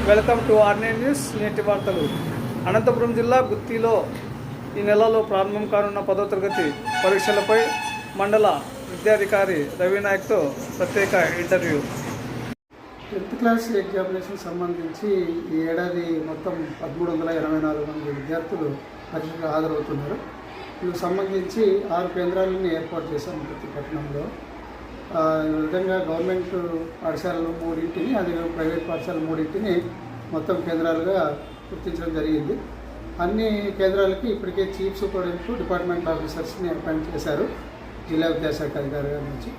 Welcome to RNI news నేటి వార్తలు. అనంతపురం జిల్లా గుత్తిలో ఈ నెలలో ప్రారంభం కానున్న 10వ తరగతి పరీక్షలపై మండల విద్యాధికారి రవినాయక్తో ప్రత్యేక ఇంటర్వ్యూ. 10th క్లాస్ ఎగ్జామినేషన్ సంబంధించి ఈ ఏడాది మొత్తం 1324 మంది విద్యార్థులు పరీక్షకు హాజరవుతున్నారు. దీనికి సంబంధించి 6 కేంద్రాలను ఏర్పాటు చేశాము ప్రతి పట్టణంలో. ఈ విధంగా గవర్నమెంట్ పాఠశాలలు 3 అదే ప్రైవేట్ పాఠశాలలు 3 మొత్తం కేంద్రాలుగా గుర్తించడం జరిగింది. అన్ని కేంద్రాలకి ఇప్పటికే చీఫ్ సూపరింటెండెంట్ డిపార్ట్మెంట్ ఆఫీసర్స్ని అపాయింట్ చేశారు జిల్లా విద్యాశాఖ అధికారి గారి నుంచి.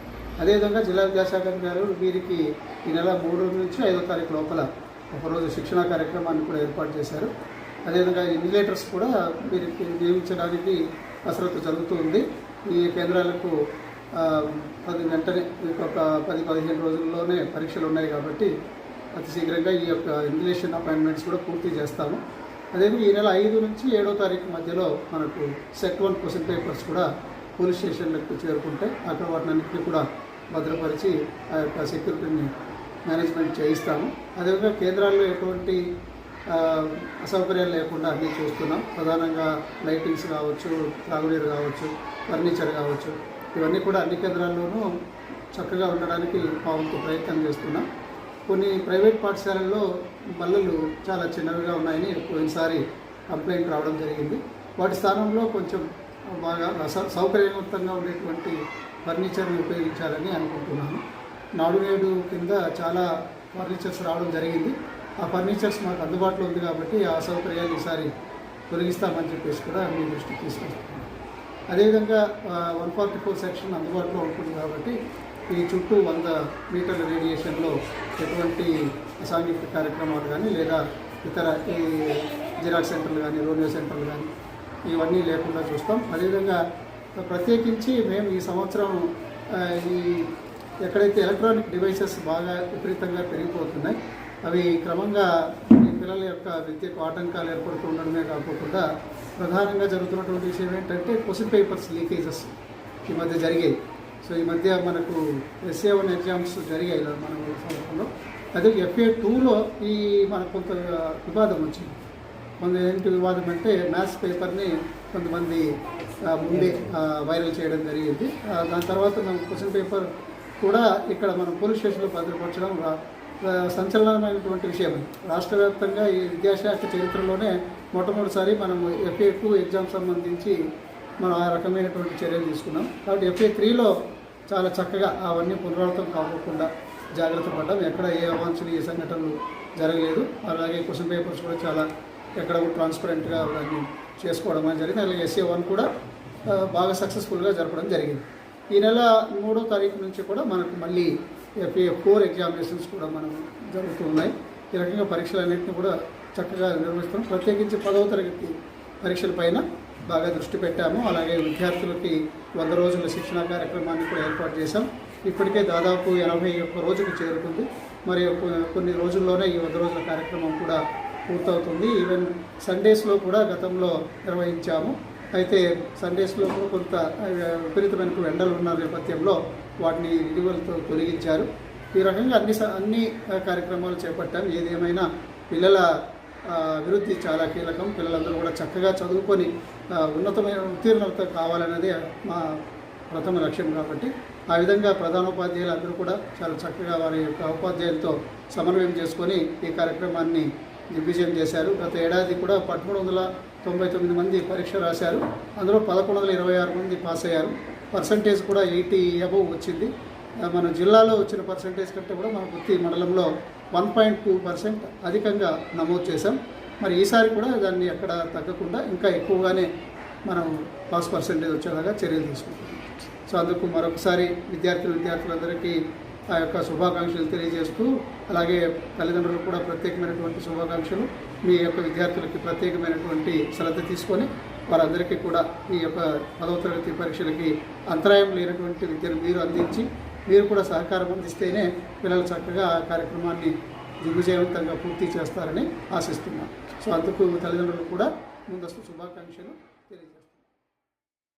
అదేవిధంగా జిల్లా విద్యాశాఖ అధికారులు వీరికి ఈ నెల 3 నుంచి 5వ తారీఖు లోపల ఒకరోజు శిక్షణా కార్యక్రమాన్ని కూడా ఏర్పాటు చేశారు. అదేవిధంగా ఇన్విజిలేటర్స్ కూడా వీరికి నియమించడానికి కసరత్తు జరుగుతుంది. ఈ కేంద్రాలకు వెంటనే ఒక 10-15 రోజుల్లోనే పరీక్షలు ఉన్నాయి కాబట్టి అతి శీఘ్రంగా ఈ యొక్క ఇన్విజిలేషన్ అపాయింట్మెంట్స్ కూడా పూర్తి చేస్తాము. అదేవిధంగా ఈ నెల 5 నుంచి 7వ తారీఖు మధ్యలో మనకు సెట్ 1 క్వశ్చన్ పేపర్స్ కూడా పోలీస్ స్టేషన్లకు చేరుకుంటే అక్కడ వాటినన్నింటినీ కూడా భద్రపరిచి ఆ యొక్క సెక్యూరిటీని మేనేజ్మెంట్ చేయిస్తాము. అదేవిధంగా కేంద్రాల్లో ఎటువంటి అసౌకర్యాలు లేకుండా అన్నీ చూస్తున్నాం. ప్రధానంగా లైటింగ్స్ కావచ్చు, త్రాగునీరు కావచ్చు, ఫర్నిచర్ కావచ్చు, ఇవన్నీ కూడా అన్ని కేంద్రాల్లోనూ చక్కగా ఉండడానికి పావంతో ప్రయత్నం చేస్తున్నాం. కొన్ని ప్రైవేట్ పాఠశాలల్లో బల్లలు చాలా చిన్నవిగా ఉన్నాయని పోయినసారి కంప్లైంట్ రావడం జరిగింది. వాటి స్థానంలో కొంచెం బాగా సౌకర్యవంతంగా ఉండేటువంటి ఫర్నిచర్ని ఉపయోగించాలని అనుకుంటున్నాను. నాడు నేడు కింద చాలా ఫర్నిచర్స్ రావడం జరిగింది. ఆ ఫర్నిచర్స్ మాకు అందుబాటులో ఉంది కాబట్టి ఆ సౌకర్యాలు ఈసారి తొలగిస్తామని చెప్పేసి కూడా మీ దృష్టికి తీసుకొస్తున్నాను. అదేవిధంగా 144 సెక్షన్ అందుబాటులో ఉంటుంది కాబట్టి ఈ చుట్టూ 100 మీటర్ల రేడియేషన్లో ఎటువంటి అసాంఘిక కార్యక్రమాలు కానీ లేదా ఇతర ఈ జిరాక్స్ సెంటర్లు కానీ, రోనియో సెంటర్లు కానీ ఇవన్నీ లేకుండా చూస్తాం. అదేవిధంగా ప్రత్యేకించి మేము ఈ సంవత్సరం ఈ ఎక్కడైతే ఎలక్ట్రానిక్ డివైసెస్ బాగా విపరీతంగా పెరిగిపోతున్నాయి, అవి క్రమంగా ఈ పిల్లల యొక్క విద్యకు ఆటంకాలు ఏర్పడుతూ ఉండడమే కాకుండా ప్రధానంగా జరుగుతున్నటువంటి విషయం ఏంటంటే క్వశ్చన్ పేపర్స్ లీకేజెస్ ఈ మధ్య జరిగాయి. సో ఈ మధ్య మనకు SA1 ఎగ్జామ్స్ జరిగాయి మన సంవత్సరంలో. అదే FA2లో ఈ మనకు కొంత వివాదం వచ్చింది. ఏంటి వివాదం అంటే మ్యాథ్స్ పేపర్ని కొంతమంది ముందే వైరల్ చేయడం జరిగింది. దాని తర్వాత మనం క్వశ్చన్ పేపర్ కూడా ఇక్కడ మనం పోలీస్ స్టేషన్లో భద్రపరచడం సంచలనమైనటువంటి విషయం. రాష్ట్ర వ్యాప్తంగా ఈ విద్యాశాఖ చరిత్రలోనే మొట్టమొదటిసారి మనం FA2 ఎగ్జామ్ సంబంధించి మనం ఆ రకమైనటువంటి చర్యలు తీసుకున్నాం. కాబట్టి FA3లో చాలా చక్కగా అవన్నీ పునరావృతం కాకుండా జాగ్రత్త పడ్డాం. ఎక్కడ ఏ అవాంఛనీయ సంఘటనలు జరగలేదు. అలాగే క్వశ్చన్ పేపర్స్ కూడా చాలా ఎక్కడ ట్రాన్స్పరెంట్గా అవన్నీ చేసుకోవడం అని జరిగింది. అలాగే SA1 కూడా బాగా సక్సెస్ఫుల్గా జరపడం జరిగింది. ఈ నెల 3వ తారీఖు నుంచి కూడా మనకు మళ్ళీ FA4 ఎగ్జామినేషన్స్ కూడా మనం జరుగుతున్నాయి. ఈ రకంగా పరీక్షలన్నింటినీ కూడా చక్కగా నిర్వహిస్తాం. ప్రత్యేకించి 10వ తరగతి పరీక్షల పైన బాగా దృష్టి పెట్టాము. అలాగే విద్యార్థులకి 100 రోజుల శిక్షణా కార్యక్రమాన్ని కూడా ఏర్పాటు చేశాం. ఇప్పటికే దాదాపు 81 రోజులు చేరుకుంది. మరి కొన్ని రోజుల్లోనే ఈ 100 రోజుల కార్యక్రమం కూడా పూర్తవుతుంది. ఈవెన్ సండేస్లో కూడా గతంలో నిర్వహించాము. అయితే సండేస్లో కూడా కొంత విపరీతమైన ఎండలు ఉన్న నేపథ్యంలో వాటిని ఇటీవలతో తొలగించారు. ఈ రకంగా అన్ని కార్యక్రమాలు చేపట్టాం. ఏదేమైనా పిల్లల అభివృద్ధి చాలా కీలకం. పిల్లలందరూ కూడా చక్కగా చదువుకొని ఉన్నతమైన ఉత్తీర్ణత కావాలనేది మా ప్రథమ లక్ష్యం కాబట్టి ఆ విధంగా ప్రధానోపాధ్యాయులు అందరూ కూడా చాలా చక్కగా వారి యొక్క ఉపాధ్యాయులతో సమన్వయం చేసుకొని ఈ కార్యక్రమాన్ని దిగ్విజయం చేశారు. గత ఏడాది కూడా 1399 మంది పరీక్ష రాశారు. అందులో 1126 మంది పాస్ అయ్యారు. పర్సంటేజ్ కూడా 80 అబవ్ వచ్చింది. మన జిల్లాలో వచ్చిన పర్సంటేజ్ కంటే కూడా మన గుత్తి మండలంలో 1.2% అధికంగా నమోదు చేశాం. మరి ఈసారి కూడా దాన్ని ఎక్కడ తగ్గకుండా ఇంకా ఎక్కువగానే మనం పాస్ పర్సంటేజ్ వచ్చేలాగా చర్యలు తీసుకుంటాం. సో అందుకు మరొకసారి విద్యార్థులందరికీ ఆ యొక్క శుభాకాంక్షలు తెలియజేస్తూ, అలాగే తల్లిదండ్రులకు కూడా ప్రత్యేకమైనటువంటి శుభాకాంక్షలు. మీ యొక్క విద్యార్థులకి ప్రత్యేకమైనటువంటి శ్రద్ధ తీసుకొని వారందరికీ కూడా ఈ యొక్క 10వ తరగతి పరీక్షలకి అంతరాయం లేనటువంటి విద్యను మీరు అందించి మీరు కూడా సహకారం అందిస్తేనే పిల్లలు చక్కగా ఆ కార్యక్రమాన్ని దిగ్విజయవంతంగా పూర్తి చేస్తారని ఆశిస్తున్నాను. సో అందుకు తల్లిదండ్రులకు కూడా ముందస్తు శుభాకాంక్షలు.